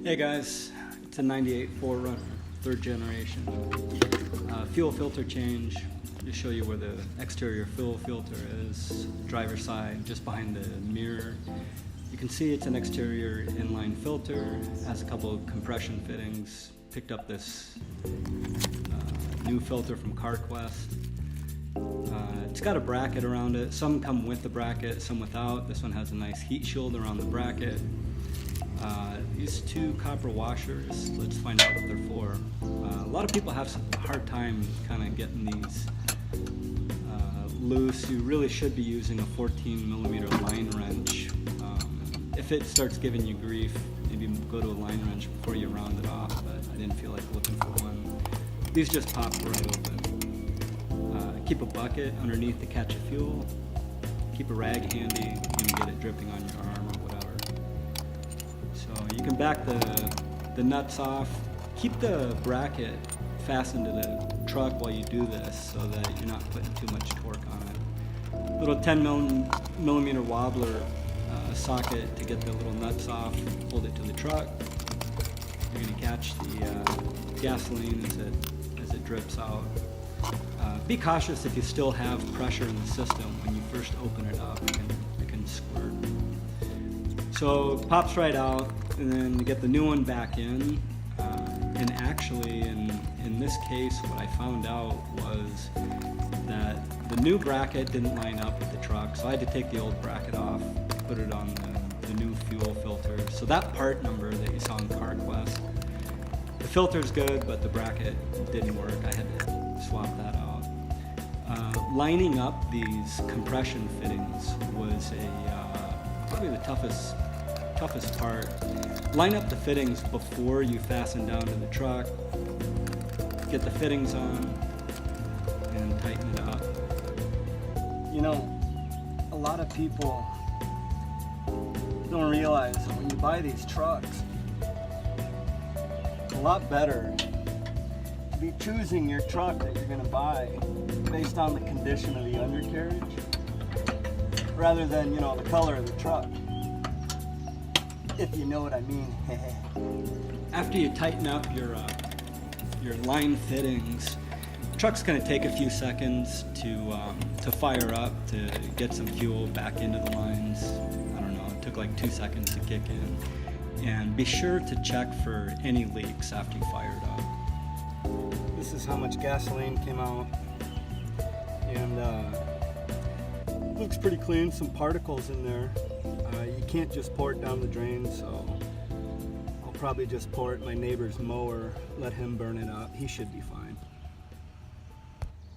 Hey guys, it's a 98 4runner, third generation. Fuel filter change. Just show you where the exterior fuel filter is. Driver's side, just behind the mirror. You can see it's an exterior inline filter. Has a couple of compression fittings. Picked up this new filter from cork. It's got a bracket around it. Some come with the bracket, some without. This one has a nice heat shield around the bracket. These two copper washers, let's find out what they're for. A lot of people have a hard time kind of getting these loose. You really should be using a 14mm line wrench. If it starts giving you grief, maybe go to a line wrench before you round it off, but I didn't feel like looking for one. These just pop right open. Keep a bucket underneath to catch the fuel. Keep a rag handy, you can get it dripping on your arm or whatever. So you can back the nuts off. Keep the bracket fastened to the truck while you do this so that you're not putting too much torque on it. Little 10mm wobbler socket to get the little nuts off. Hold it to the truck. You're going to catch the gasoline as it drips out. Be cautious if you still have pressure in the system when you first open it up. It can squirt. So it pops right out, and then you get the new one back in. And actually, in this case, what I found out was that the new bracket didn't line up with the truck, so I had to take the old bracket off, put it on the new fuel filter. So that part number that you saw in CarQuest, the filter's good, but the bracket didn't work. I had to swap that out. Lining up these compression fittings was probably the toughest part. Line up the fittings before you fasten down to the truck. Get the fittings on and tighten it up. You know, a lot of people don't realize that when you buy these trucks, it's a lot better to be choosing your truck that you're going to buy based on the condition of the undercarriage rather than, you know, the color of the truck. If you know what I mean. After you tighten up your line fittings, the truck's going to take a few seconds to fire up, to get some fuel back into the lines. I don't know, it took like 2 seconds to kick in. And be sure to check for any leaks after you fire it up. This is how much gasoline came out, and looks pretty clean. Some particles in there. You can't just pour it down the drain, so I'll probably just pour it in my neighbor's mower, let him burn it up. He should be fine.